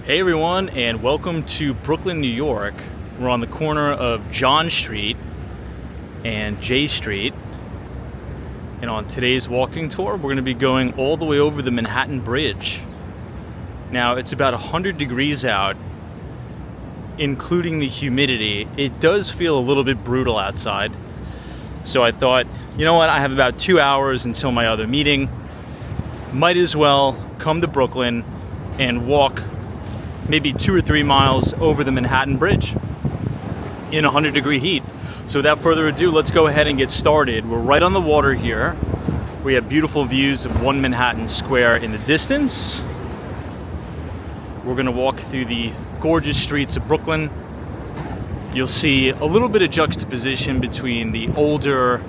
Hey everyone, and welcome to Brooklyn, New York. We're on the corner of John Street and J Street. And on today's walking tour, we're going to be going all the way over the Manhattan Bridge. Now, it's about 100 degrees out, including the humidity. It does feel a little bit brutal outside. So I thought, you know what, I have about 2 hours until my other meeting. Might as well come to Brooklyn and walk maybe 2 or 3 miles over the Manhattan Bridge in 100-degree heat. So without further ado, let's go ahead and get started. We're right on the water here. We have beautiful views of One Manhattan Square in the distance. We're gonna walk through the gorgeous streets of Brooklyn. You'll see a little bit of juxtaposition between the older,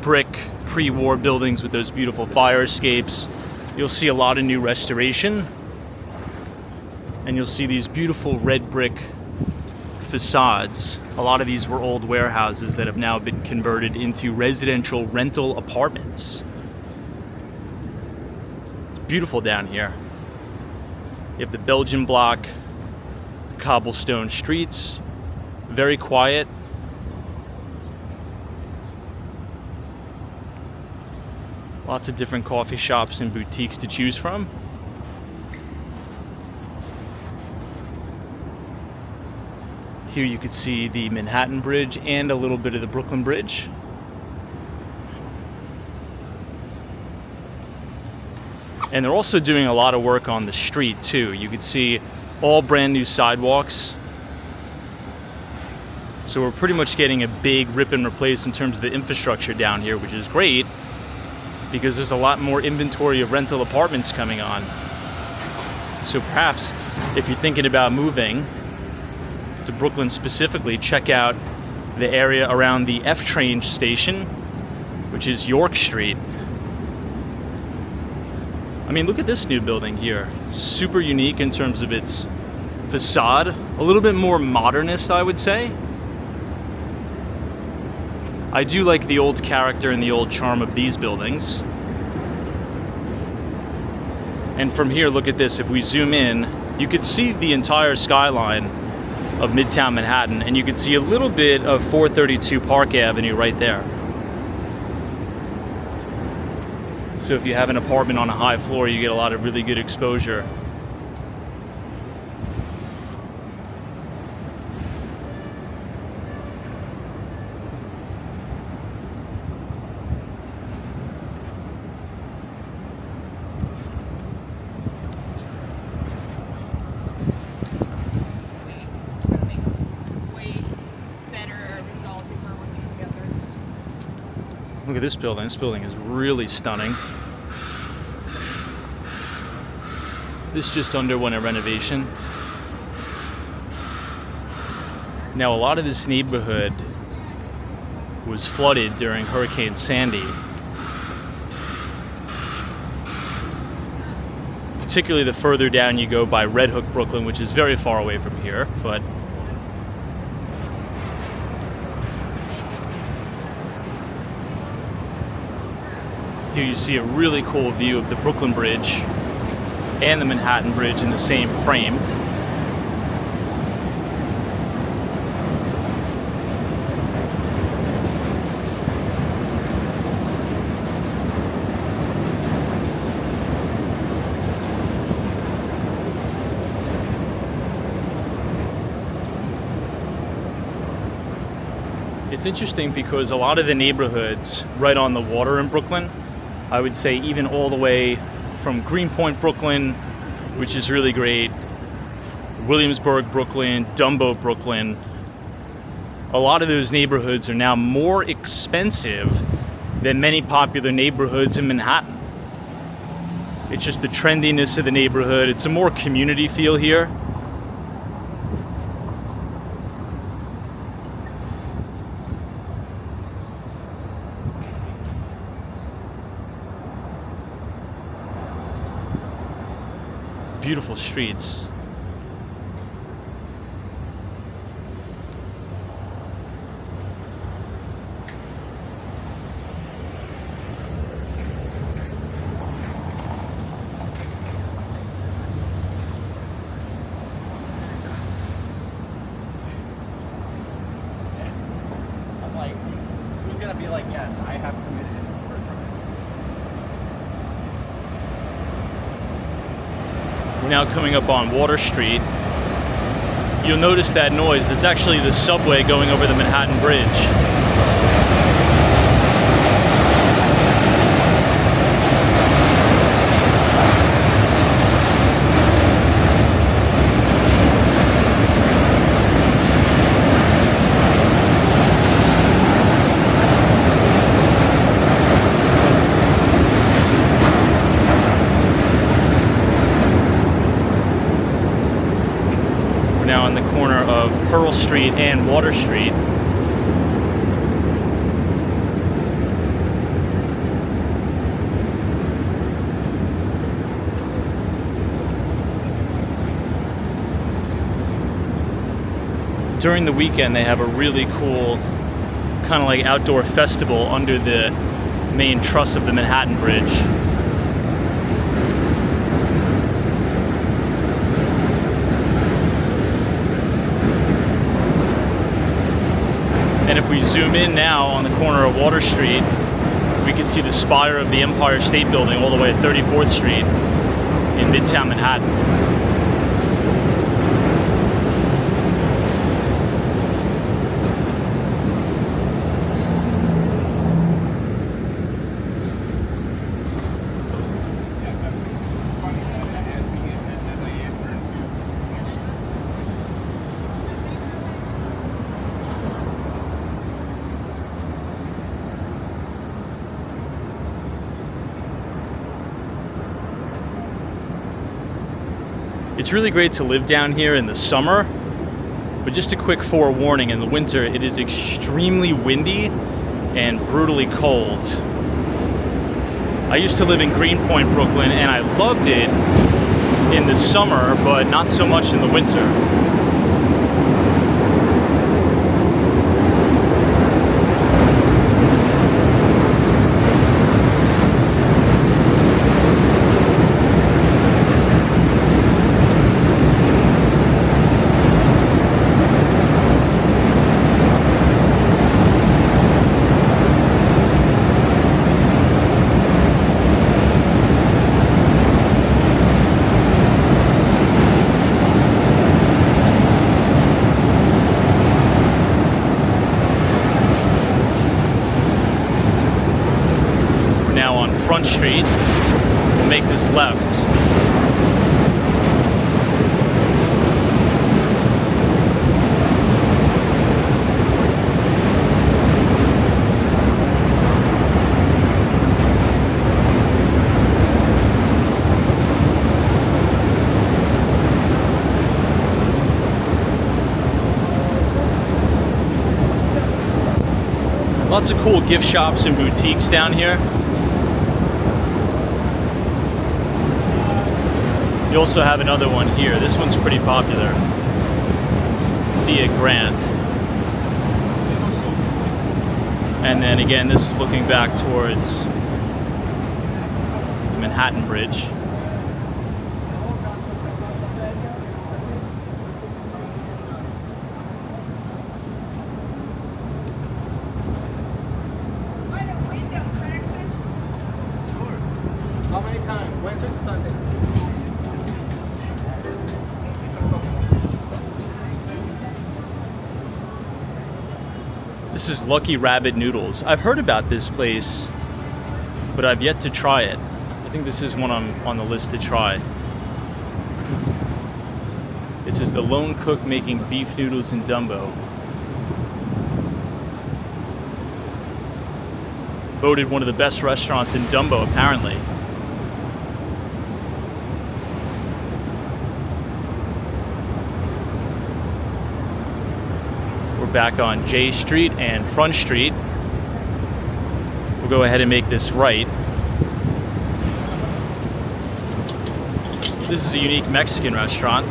brick pre-war buildings with those beautiful fire escapes. You'll see a lot of new restoration. And you'll see these beautiful red brick facades. A lot of these were old warehouses that have now been converted into residential rental apartments. It's beautiful down here. You have the Belgian block, cobblestone streets, very quiet. Lots of different coffee shops and boutiques to choose from. Here you could see the Manhattan Bridge and a little bit of the Brooklyn Bridge. And they're also doing a lot of work on the street too. You could see all brand new sidewalks. So we're pretty much getting a big rip and replace in terms of the infrastructure down here, which is great because there's a lot more inventory of rental apartments coming on. So perhaps if you're thinking about moving to Brooklyn specifically, check out the area around the F train station, which is York Street. I mean, look at this new building here. Super unique in terms of its facade. A little bit more modernist, I would say. I do like the old character and the old charm of these buildings. And from here, look at this. If we zoom in, you could see the entire skyline of Midtown Manhattan, and you can see a little bit of 432 Park Avenue right there. So if you have an apartment on a high floor, you get a lot of really good exposure. Look at this building. This building is really stunning. This just underwent a renovation. Now, a lot of this neighborhood was flooded during Hurricane Sandy. Particularly the further down you go by Red Hook, Brooklyn, which is very far away from here, but here you see a really cool view of the Brooklyn Bridge and the Manhattan Bridge in the same frame. It's interesting because a lot of the neighborhoods right on the water in Brooklyn, I would say even all the way from Greenpoint, Brooklyn, which is really great, Williamsburg, Brooklyn, Dumbo, Brooklyn, a lot of those neighborhoods are now more expensive than many popular neighborhoods in Manhattan. It's just the trendiness of the neighborhood. It's a more community feel here. Beautiful streets. We're now coming up on Water Street. You'll notice that noise. It's actually the subway going over the Manhattan Bridge. Now on the corner of Pearl Street and Water Street. During the weekend, they have a really cool kind of like outdoor festival under the main truss of the Manhattan Bridge. And if we zoom in now on the corner of Water Street, we can see the spire of the Empire State Building all the way at 34th Street in Midtown Manhattan. It's really great to live down here in the summer, but just a quick forewarning, in the winter it is extremely windy and brutally cold. I used to live in Greenpoint, Brooklyn, and I loved it in the summer, but not so much in the winter. Front Street, we'll make this left. Lots of cool gift shops and boutiques down here. You also have another one here. This one's pretty popular. Thea Grant. And then again, this is looking back towards the Manhattan Bridge. How many times? Wednesday to Sunday? This is Lucky Rabbit Noodles. I've heard about this place, but I've yet to try it. I think this is one on the list to try. This is the lone cook making beef noodles in Dumbo. Voted one of the best restaurants in Dumbo, apparently. We're back on J Street and Front Street. We'll go ahead and make this right. This is a unique Mexican restaurant.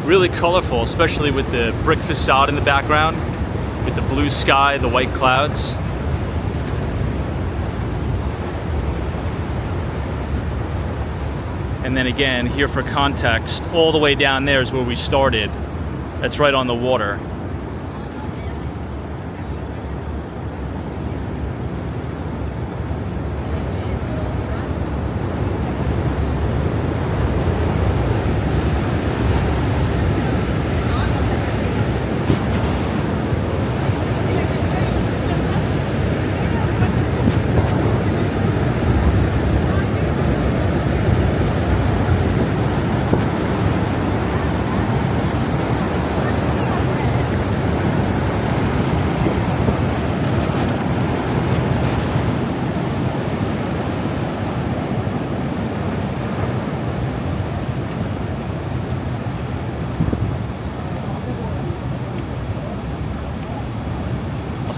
Really colorful, especially with the brick facade in the background, with the blue sky, the white clouds. And then again, here for context, all the way down there is where we started. That's right on the water.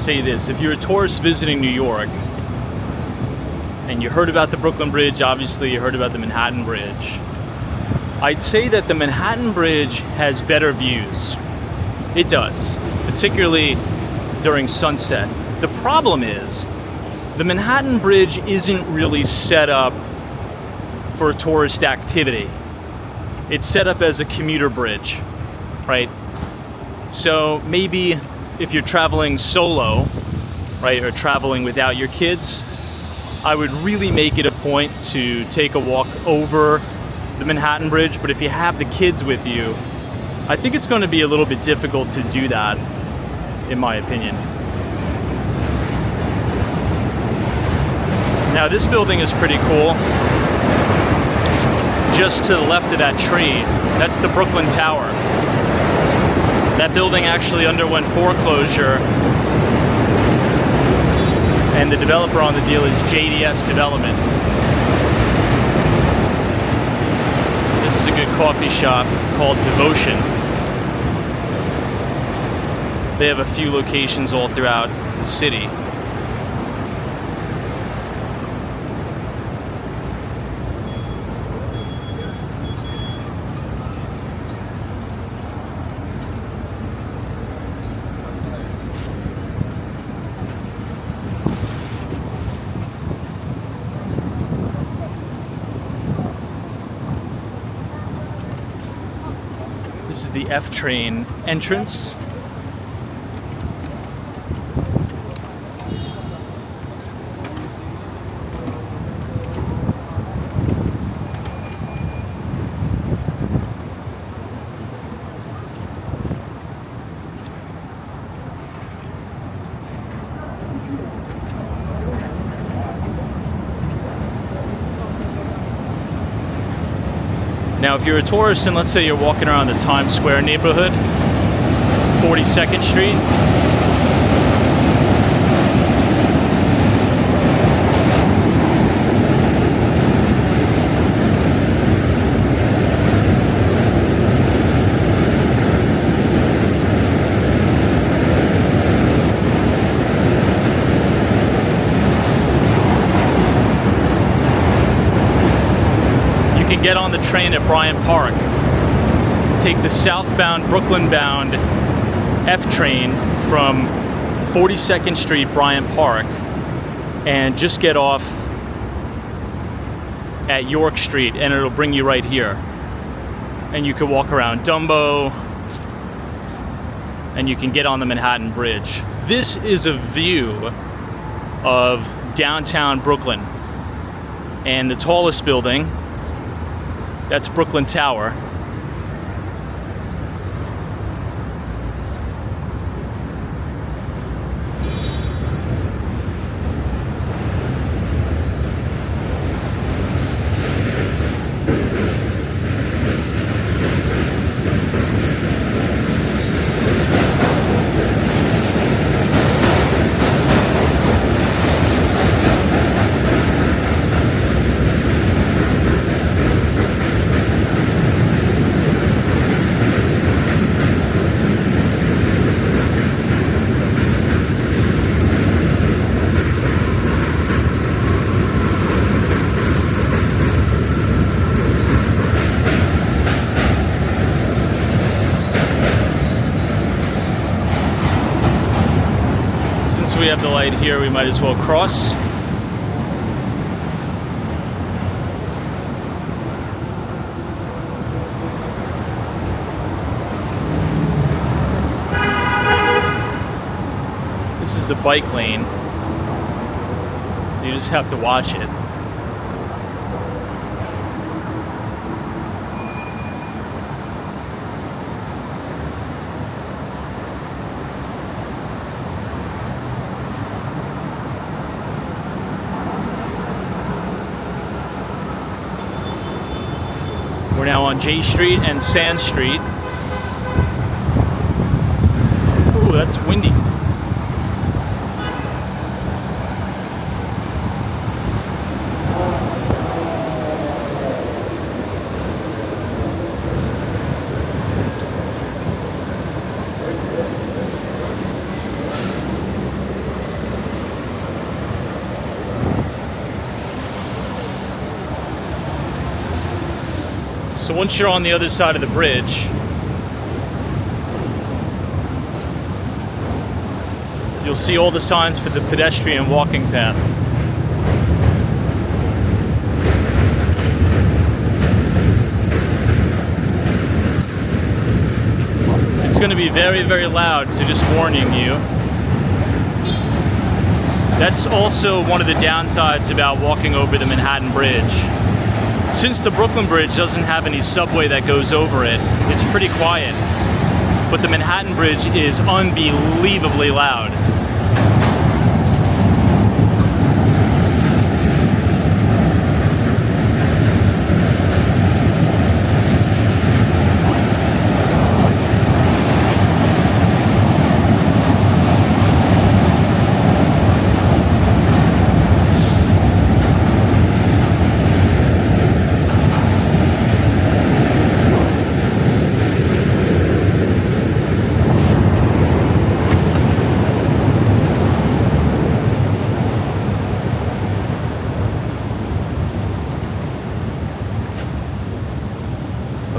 say this. If you're a tourist visiting New York and you heard about the Brooklyn Bridge, obviously you heard about the Manhattan Bridge, I'd say that the Manhattan Bridge has better views. It does, particularly during sunset. The problem is the Manhattan Bridge isn't really set up for tourist activity. It's set up as a commuter bridge, right? So maybe if you're traveling solo, right, or traveling without your kids, I would really make it a point to take a walk over the Manhattan Bridge. But if you have the kids with you, I think it's going to be a little bit difficult to do that, in my opinion. Now this building is pretty cool. Just to the left of that tree, that's the Brooklyn Tower. That building actually underwent foreclosure, and the developer on the deal is JDS Development. This is a good coffee shop called Devotion. They have a few locations all throughout the city. This is the F train entrance. Now, if you're a tourist and let's say you're walking around the Times Square neighborhood, 42nd Street, get on the train at Bryant Park, take the southbound, Brooklyn-bound F train from 42nd Street, Bryant Park, and just get off at York Street, and it'll bring you right here. And you can walk around Dumbo, and you can get on the Manhattan Bridge. This is a view of downtown Brooklyn, and the tallest building, that's Brooklyn Tower. We have the light here, we might as well cross. This is a bike lane, so you just have to watch it. We're now on J Street and Sand Street. Ooh, that's windy. So once you're on the other side of the bridge, you'll see all the signs for the pedestrian walking path. It's going to be very, very loud, so just warning you. That's also one of the downsides about walking over the Manhattan Bridge. Since the Brooklyn Bridge doesn't have any subway that goes over it, it's pretty quiet. But the Manhattan Bridge is unbelievably loud.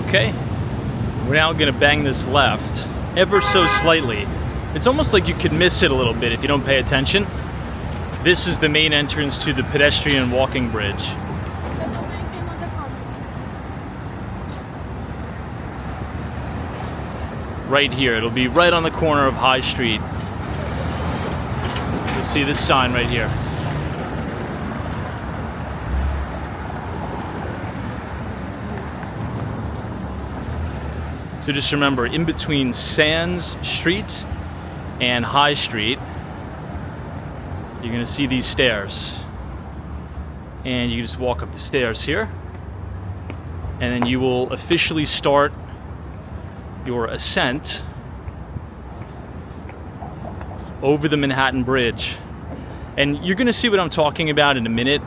Okay, we're now going to bang this left ever so slightly. It's almost like you could miss it a little bit if you don't pay attention. This is the main entrance to the pedestrian walking bridge. Right here, it'll be right on the corner of High Street. You'll see this sign right here. So just remember, in between Sands Street and High Street, you're gonna see these stairs. And you just walk up the stairs here, and then you will officially start your ascent over the Manhattan Bridge. And you're gonna see what I'm talking about in a minute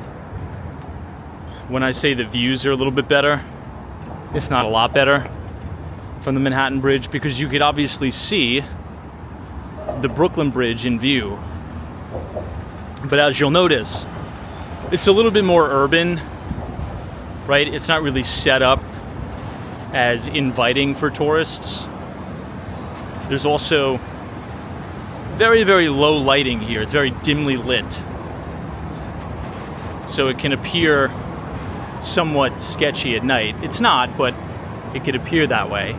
when I say the views are a little bit better, if not a lot better, from the Manhattan Bridge, because you could obviously see the Brooklyn Bridge in view. But as you'll notice, it's a little bit more urban, right? It's not really set up as inviting for tourists. There's also very, very low lighting here. It's very dimly lit. So it can appear somewhat sketchy at night. It's not, but it could appear that way.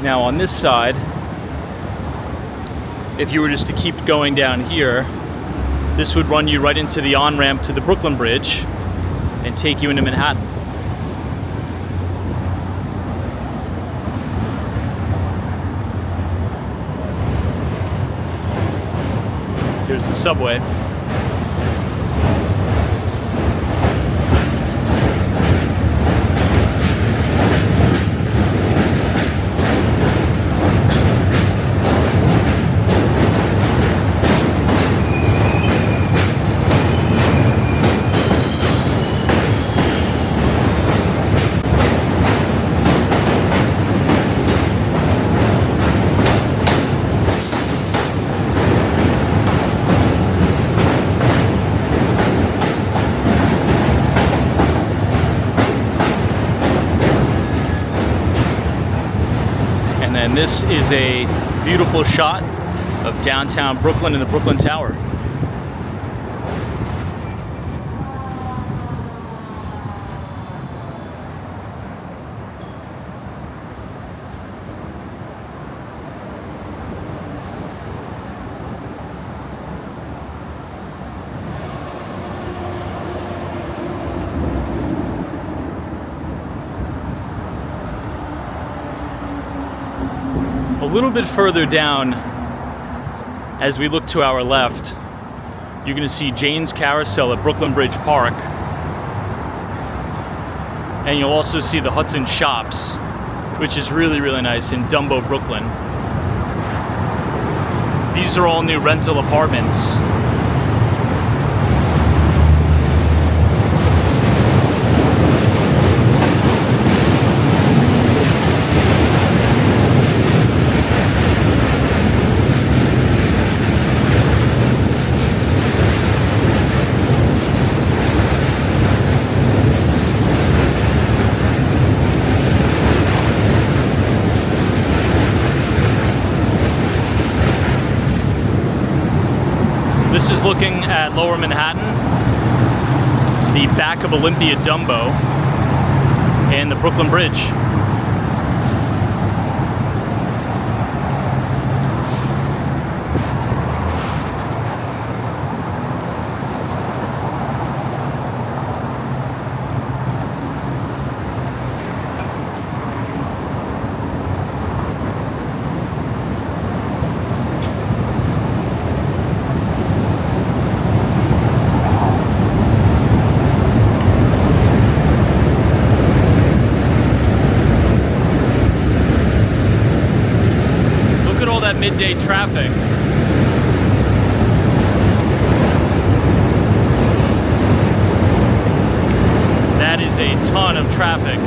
Now on this side, if you were just to keep going down here, this would run you right into the on-ramp to the Brooklyn Bridge and take you into Manhattan. Here's the subway. And this is a beautiful shot of downtown Brooklyn and the Brooklyn Tower. A little bit further down, as we look to our left, you're going to see Jane's Carousel at Brooklyn Bridge Park. And you'll also see the Hudson Shops, which is really, really nice in Dumbo, Brooklyn. These are all new rental apartments. This is looking at Lower Manhattan, the back of Olympia Dumbo, and the Brooklyn Bridge. Midday traffic. That is a ton of traffic.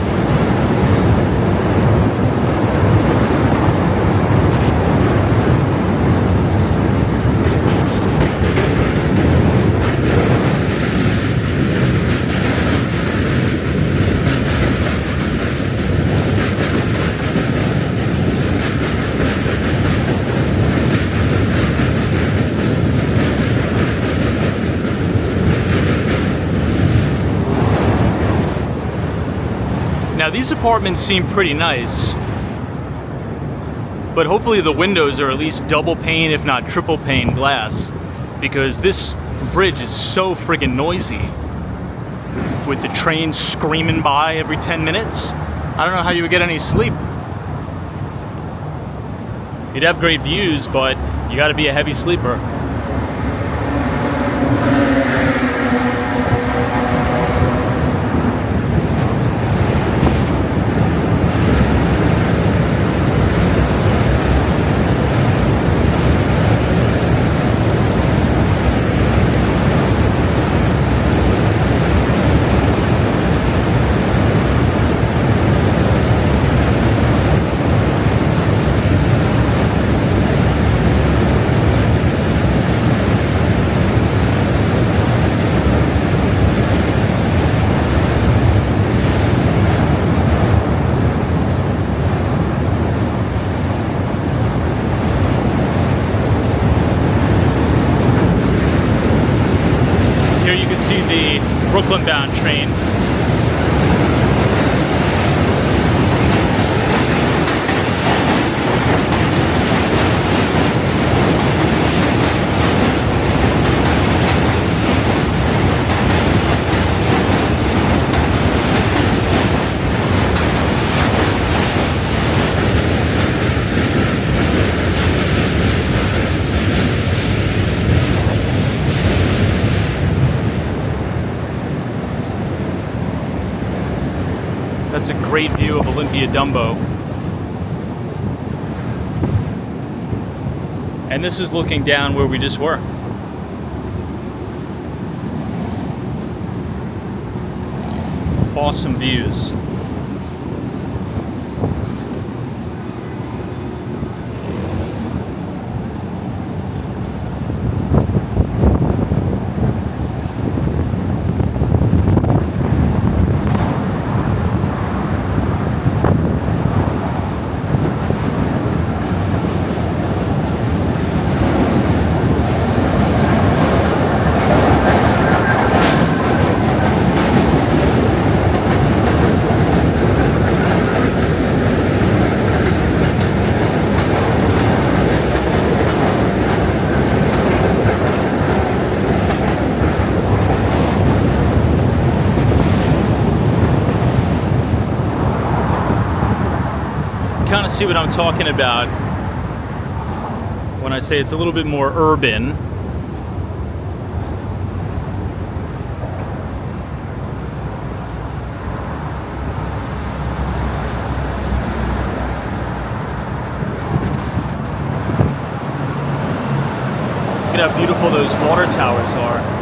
Now these apartments seem pretty nice, but hopefully the windows are at least double pane, if not triple pane glass, because this bridge is so friggin' noisy with the train screaming by every 10 minutes. I don't know how you would get any sleep. You'd have great views, but you gotta be a heavy sleeper. Brooklyn bound train. That's a great view of Olympia Dumbo. And this is looking down where we just were. Awesome views. Kind of see what I'm talking about when I say it's a little bit more urban. how beautiful those water towers are.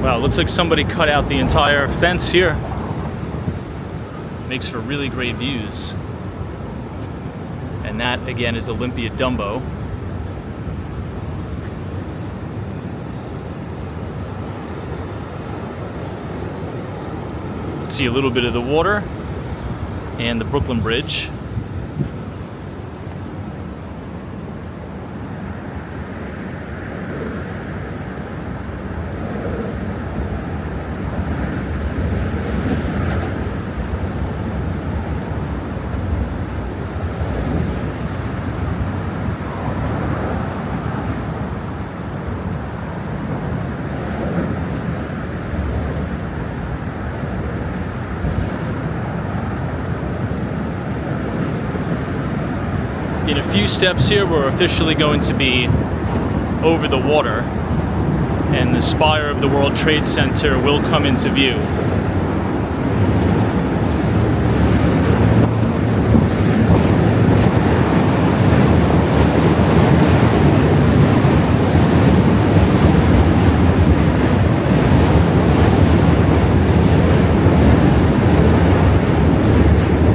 Wow, looks like somebody cut out the entire fence here. Makes for really great views. And that, again, is Olympia Dumbo. See a little bit of the water and the Brooklyn Bridge. In a few steps here, we're officially going to be over the water, and the spire of the World Trade Center will come into view.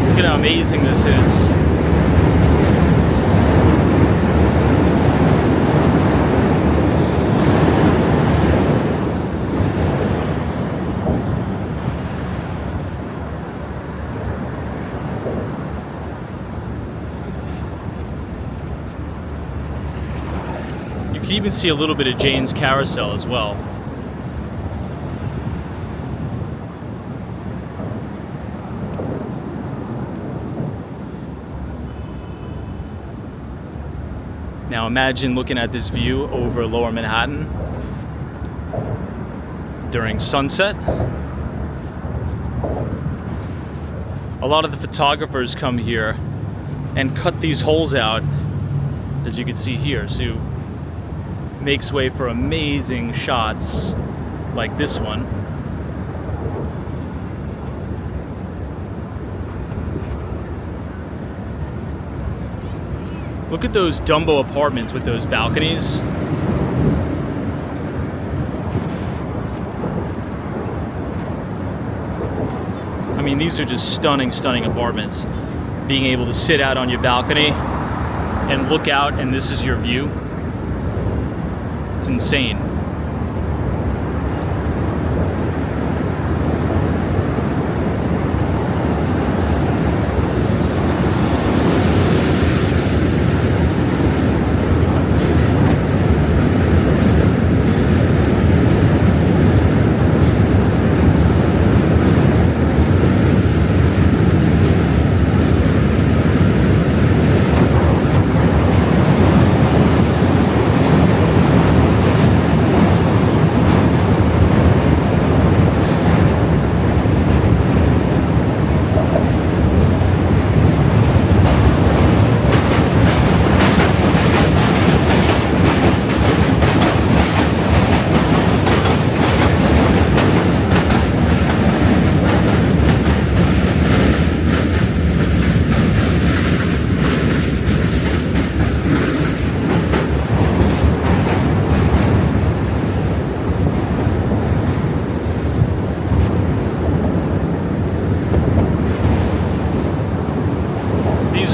Look at how amazing this is. You can even see a little bit of Jane's Carousel as well. Now imagine looking at this view over Lower Manhattan during sunset. A lot of the photographers come here and cut these holes out, as you can see here, so makes way for amazing shots like this one. Look at those Dumbo apartments with those balconies. I mean, these are just stunning, stunning apartments. Being able to sit out on your balcony and look out, and this is your view. It's insane.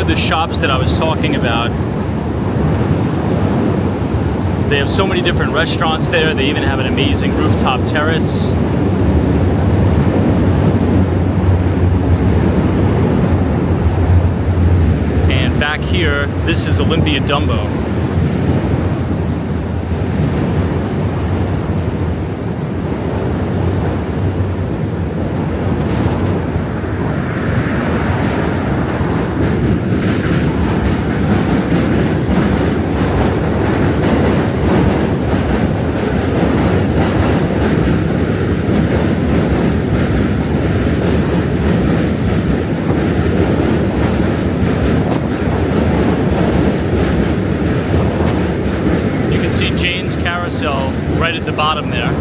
The shops that I was talking about. They have so many different restaurants there. They even have an amazing rooftop terrace. And back here, this is Olympia Dumbo. carousel right at the bottom there.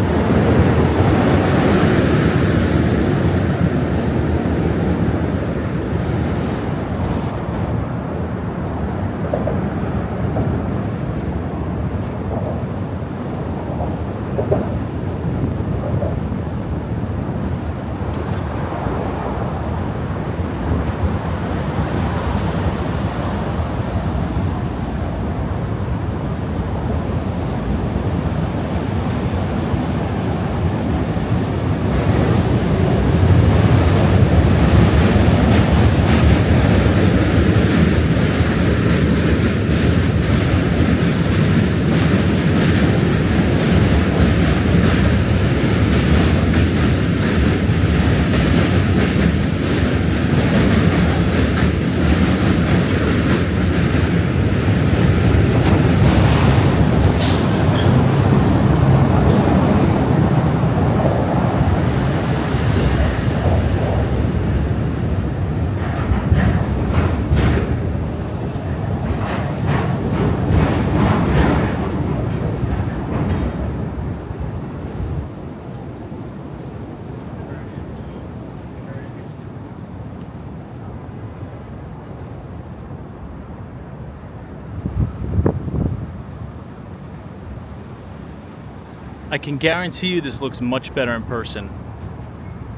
I can guarantee you this looks much better in person.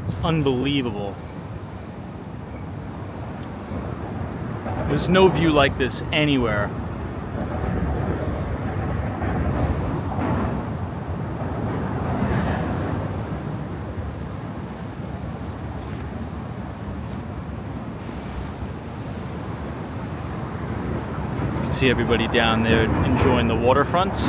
It's unbelievable. There's no view like this anywhere. You can see everybody down there enjoying the waterfront.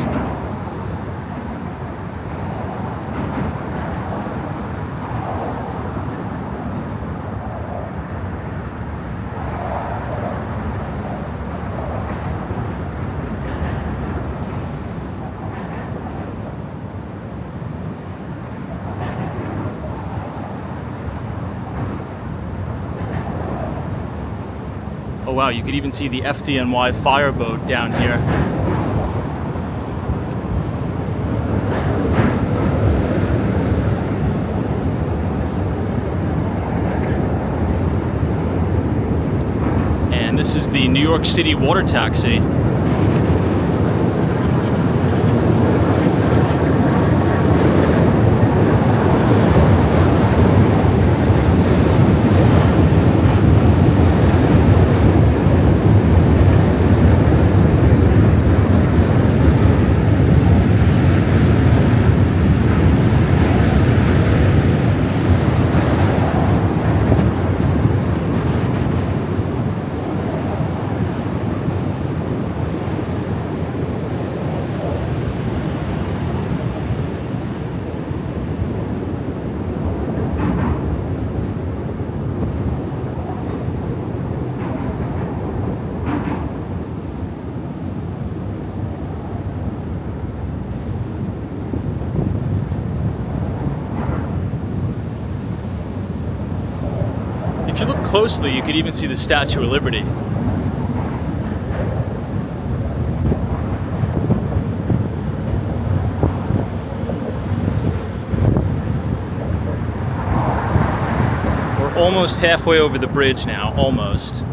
Oh wow, you could even see the FDNY fireboat down here. And this is the New York City water taxi. If you look closely, you could even see the Statue of Liberty. We're almost halfway over the bridge now, almost.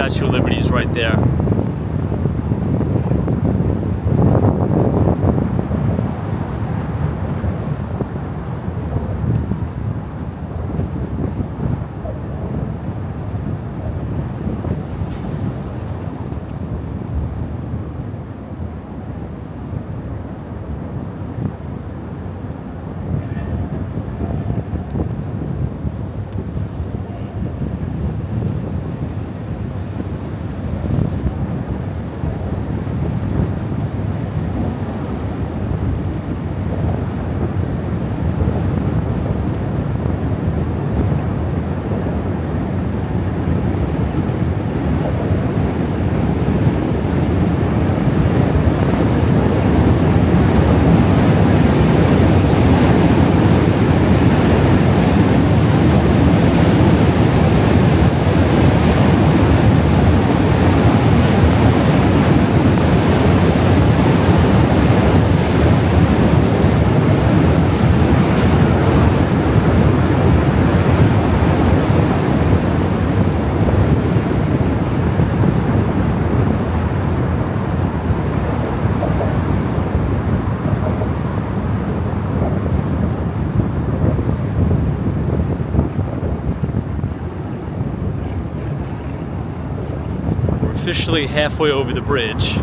Statue of Liberty is right there. Officially halfway over the bridge.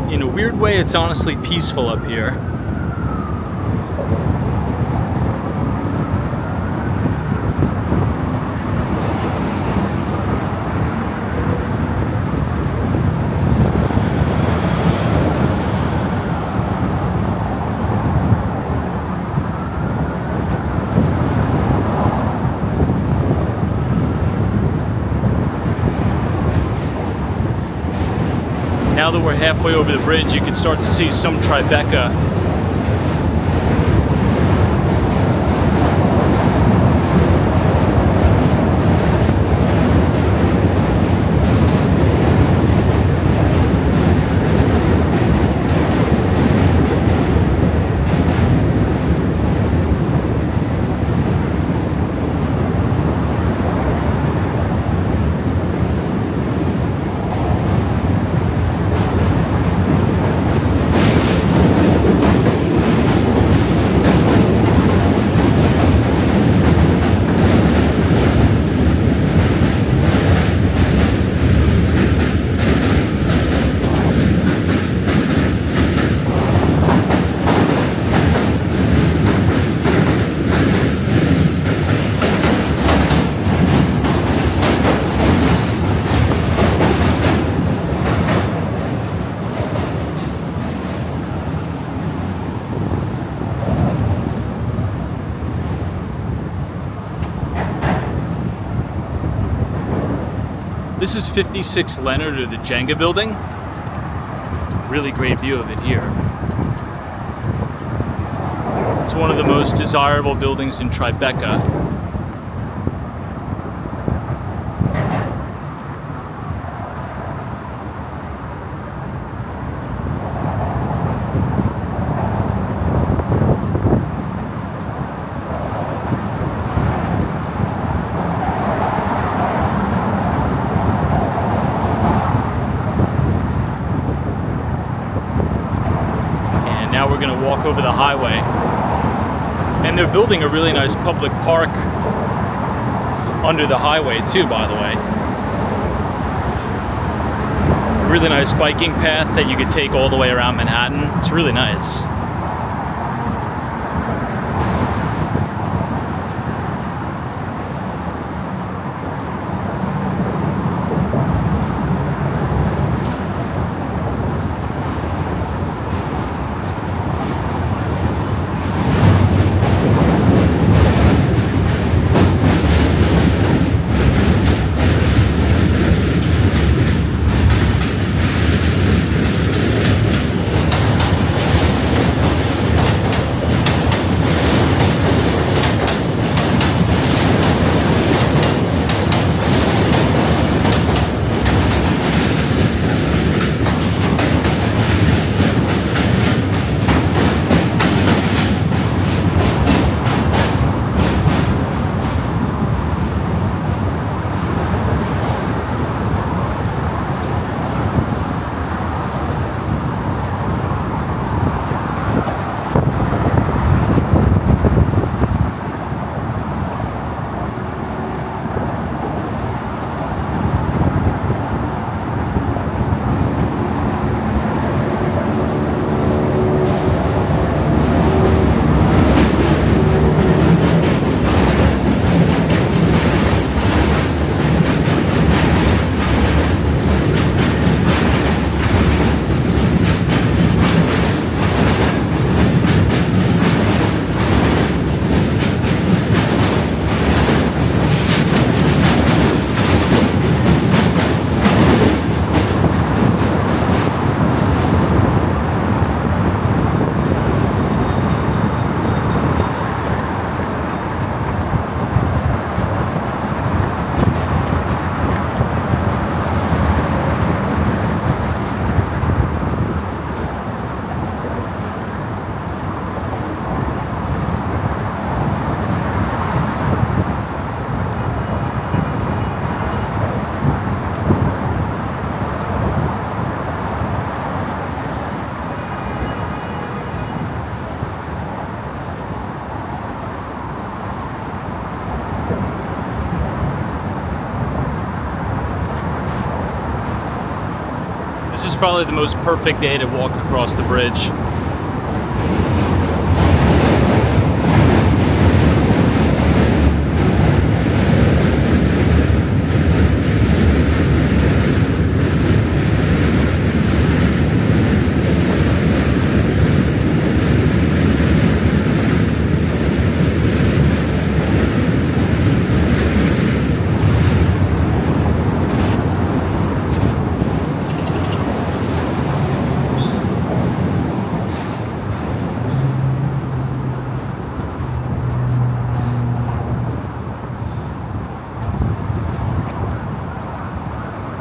In a weird way, it's honestly peaceful up here. Now that we're halfway over the bridge, you can start to see some Tribeca. This is 56 Leonard, or the Jenga building. Really great view of it here. It's one of the most desirable buildings in Tribeca. And they're building a really nice public park under the highway too, by the way. A really nice biking path that you could take all the way around Manhattan. It's really nice. This is probably the most perfect day to walk across the bridge.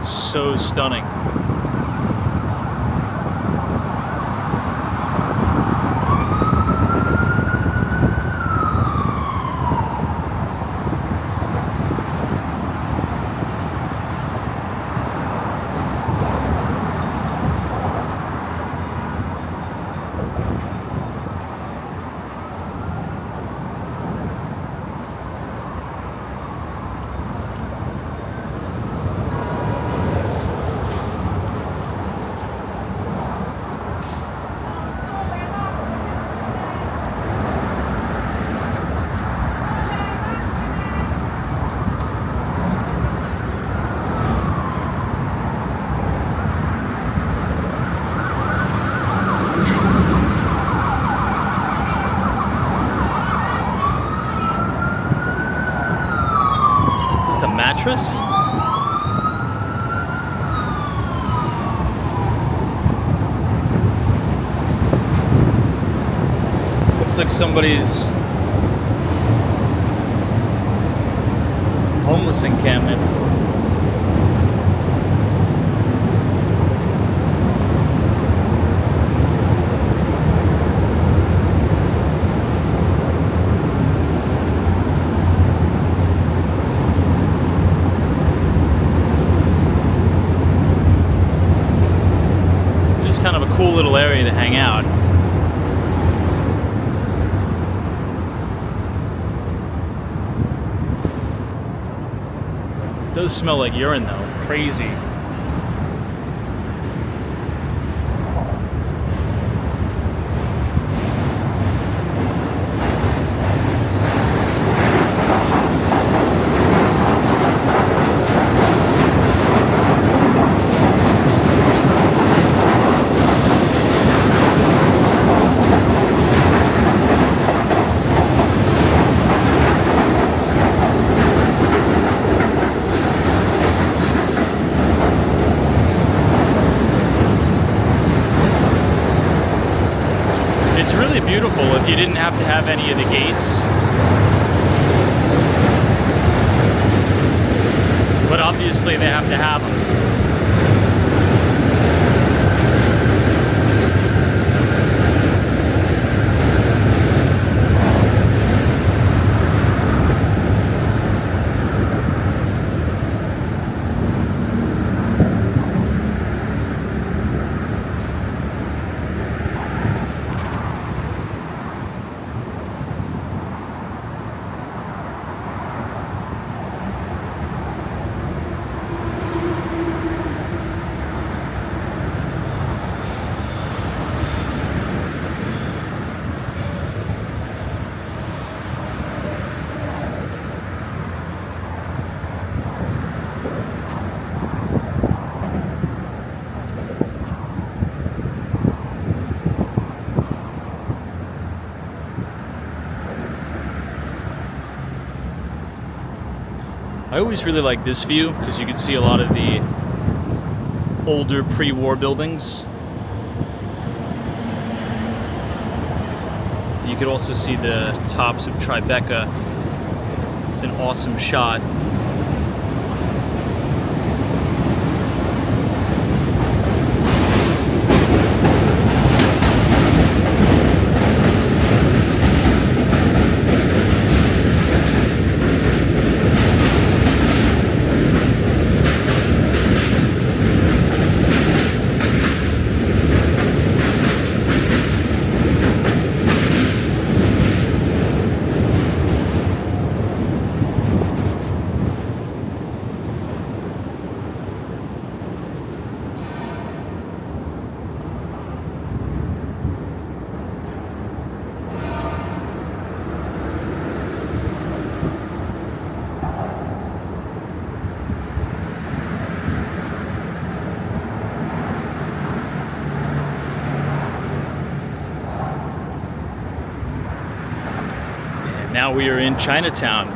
So stunning. A mattress? Looks like somebody's homeless encampment. Kind of a cool little area to hang out. does smell like urine though. Crazy. It's really beautiful if you didn't have to have any of the gates. But obviously they have to have them. I always really like this view because you can see a lot of the older pre-war buildings. You could also see the tops of Tribeca. It's an awesome shot. Now we are in Chinatown.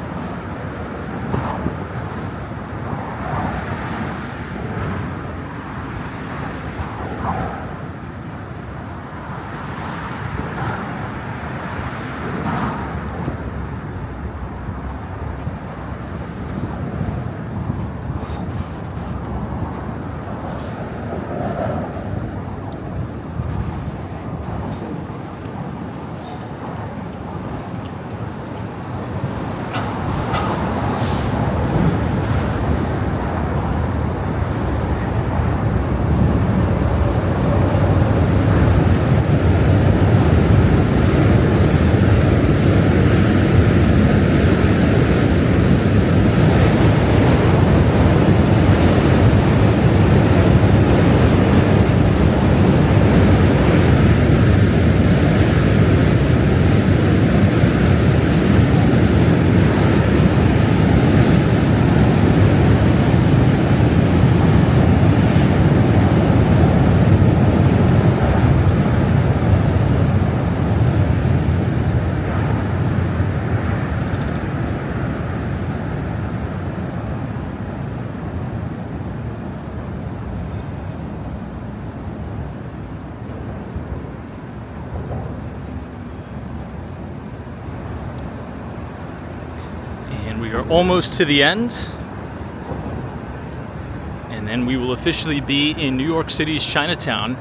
We are almost to the end, and then we will officially be in New York City's Chinatown.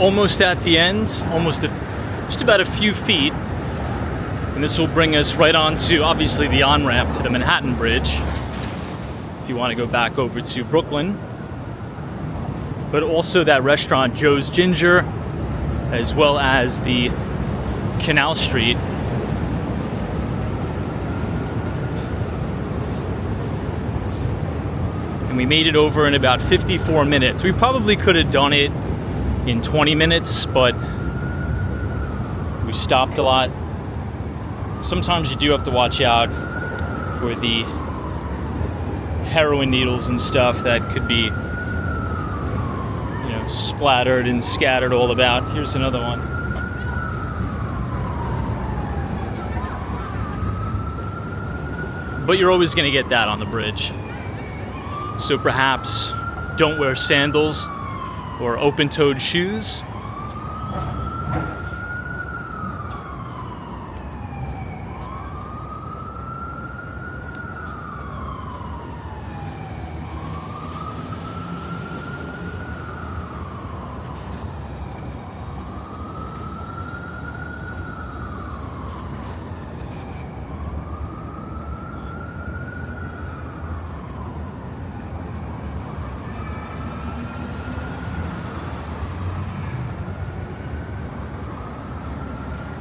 almost at the end, just about a few feet. And this will bring us right on to, obviously, the on-ramp to the Manhattan Bridge, if you want to go back over to Brooklyn. But also that restaurant, Joe's Ginger, as well as the Canal Street. And we made it over in about 54 minutes. We probably could have done it in 20 minutes, but we stopped a lot. Sometimes you do have to watch out for the heroin needles and stuff that could be, splattered and scattered all about. Here's another one. But you're always going to get that on the bridge. So perhaps don't wear sandals or open-toed shoes.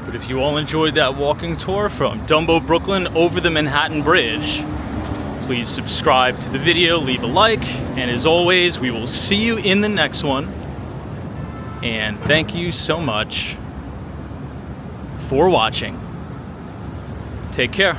But if you all enjoyed that walking tour from Dumbo, Brooklyn over the Manhattan Bridge, please subscribe to the video, leave a like, and as always, we will see you in the next one. And thank you so much for watching. Take care.